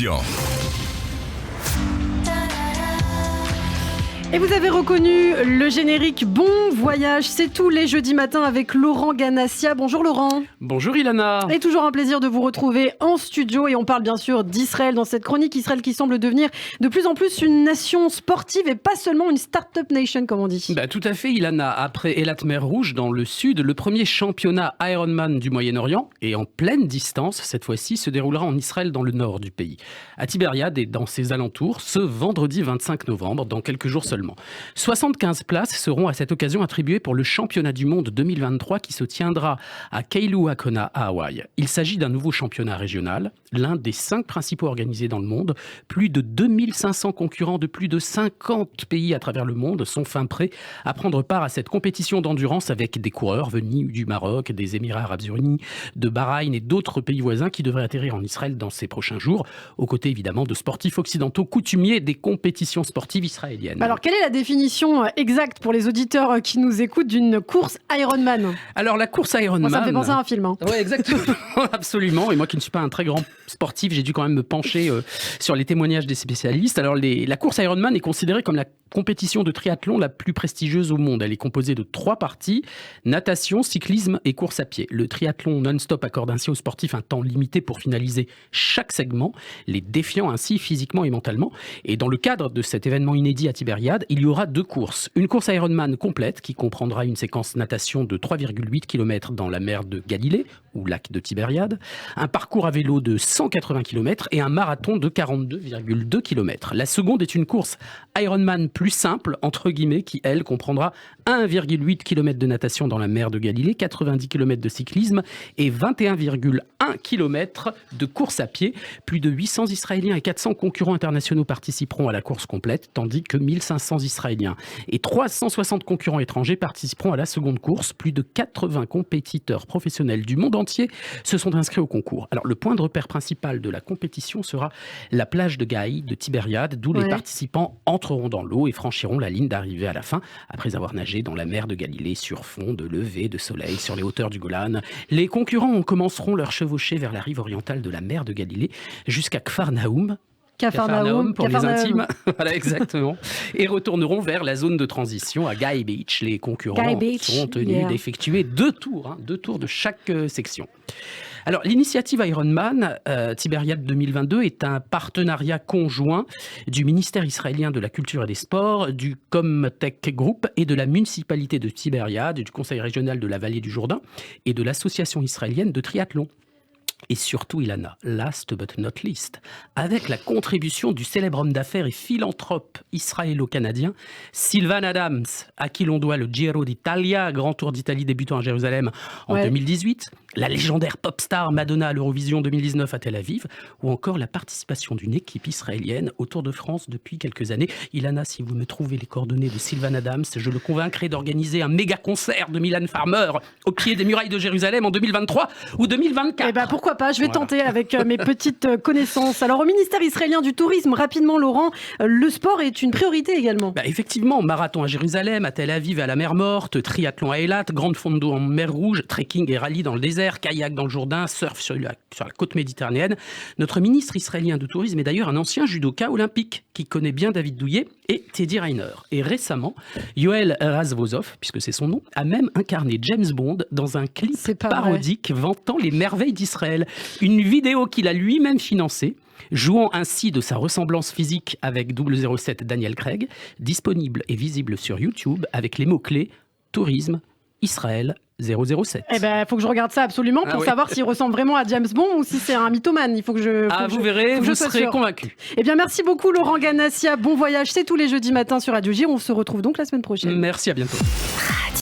quotidien. Et vous avez reconnu le générique Bon Voyage, c'est tous les jeudis matins avec Laurent Ganassia. Bonjour Laurent. Bonjour Ilana. Et toujours un plaisir de vous retrouver en studio et on parle bien sûr d'Israël dans cette chronique. Israël qui semble devenir de plus en plus une nation sportive et pas seulement une start-up nation comme on dit. Tout à fait Ilana. Après Eilat Mer Rouge dans le sud, le premier championnat Ironman du Moyen-Orient et en pleine distance cette fois-ci se déroulera en Israël dans le nord du pays. À Tibériade et dans ses alentours ce vendredi 25 novembre, dans quelques jours seulement. 75 places seront à cette occasion attribuées pour le championnat du monde 2023 qui se tiendra à Kailua-Kona à Hawaï. Il s'agit d'un nouveau championnat régional, l'un des 5 principaux organisés dans le monde. Plus de 2500 concurrents de plus de 50 pays à travers le monde sont fin prêts à prendre part à cette compétition d'endurance avec des coureurs venus du Maroc, des Émirats Arabes Unis, de Bahreïn et d'autres pays voisins qui devraient atterrir en Israël dans ces prochains jours, aux côtés évidemment de sportifs occidentaux coutumiers des compétitions sportives israéliennes. Alors quelle est la définition exacte pour les auditeurs qui nous écoutent d'une course Ironman ? Alors la course Ironman... Moi, ça me fait penser à un film. Oui, exactement, absolument. Et moi qui ne suis pas un très grand sportif, j'ai dû quand même me pencher sur les témoignages des spécialistes. Alors la course Ironman est considérée comme la compétition de triathlon la plus prestigieuse au monde. Elle est composée de 3 parties, natation, cyclisme et course à pied. Le triathlon non-stop accorde ainsi aux sportifs un temps limité pour finaliser chaque segment, les défiant ainsi physiquement et mentalement. Et dans le cadre de cet événement inédit à Tibériade, il y aura 2 courses. Une course Ironman complète qui comprendra une séquence natation de 3,8 km dans la mer de Galilée, ou lac de Tibériade, un parcours à vélo de 180 km et un marathon de 42,2 km. La seconde est une course Ironman plus simple, entre guillemets, qui, elle, comprendra 1,8 km de natation dans la mer de Galilée, 90 km de cyclisme et 21,1 km de course à pied. Plus de 800 Israéliens et 400 concurrents internationaux participeront à la course complète, tandis que 1500 Israéliens et 360 concurrents étrangers participeront à la seconde course. Plus de 80 compétiteurs professionnels du monde entier se sont inscrits au concours. Alors, le point de repère principal de la compétition sera la plage de Gaï de Tibériade, d'où les participants entreront dans l'eau et franchiront la ligne d'arrivée à la fin, après avoir nagé dans la mer de Galilée sur fond de lever de soleil sur les hauteurs du Golan. Les concurrents commenceront leur chevauchée vers la rive orientale de la mer de Galilée jusqu'à Kfarnaoum. Capharnaüm pour les intimes, voilà exactement, et retourneront vers la zone de transition à Guy Beach. Les concurrents seront tenus d'effectuer 2 tours de chaque section. Alors, l'initiative Ironman Tibériade 2022 est un partenariat conjoint du ministère israélien de la Culture et des Sports, du Comtech Group et de la municipalité de Tibériade, du conseil régional de la Vallée du Jourdain et de l'association israélienne de triathlon. Et surtout, Ilana, last but not least, avec la contribution du célèbre homme d'affaires et philanthrope israélo-canadien Sylvan Adams, à qui l'on doit le Giro d'Italia, grand tour d'Italie débutant à Jérusalem en 2018, la légendaire pop star Madonna à l'Eurovision 2019 à Tel Aviv, ou encore la participation d'une équipe israélienne au Tour de France depuis quelques années. Ilana, si vous me trouvez les coordonnées de Sylvan Adams, je le convaincrai d'organiser un méga concert de Mylène Farmer au pied des murailles de Jérusalem en 2023 ou 2024. Eh ben pourquoi pas, je vais tenter avec mes petites connaissances. Alors au ministère israélien du tourisme, rapidement Laurent, le sport est une priorité également. Effectivement, marathon à Jérusalem, à Tel Aviv et à la mer Morte, triathlon à Eilat, grande fonte d'eau en mer Rouge, trekking et rallye dans le désert, kayak dans le Jourdain, surf sur la côte méditerranéenne. Notre ministre israélien du tourisme est d'ailleurs un ancien judoka olympique qui connaît bien David Douillet et Teddy Riner. Et récemment, Yoel Razvozov, puisque c'est son nom, a même incarné James Bond dans un clip parodique vantant les merveilles d'Israël. Une vidéo qu'il a lui-même financée, jouant ainsi de sa ressemblance physique avec 007 Daniel Craig, disponible et visible sur YouTube avec les mots-clés tourisme, Israël, 007. Eh ben, faut que je regarde ça absolument pour savoir s'il ressemble vraiment à James Bond ou si c'est un mythomane. Il faut que je. Vous verrez, vous serez convaincu. Eh bien, merci beaucoup Laurent Ganassia. Bon voyage, c'est tous les jeudis matins sur Radio J. On se retrouve donc la semaine prochaine. Merci, à bientôt.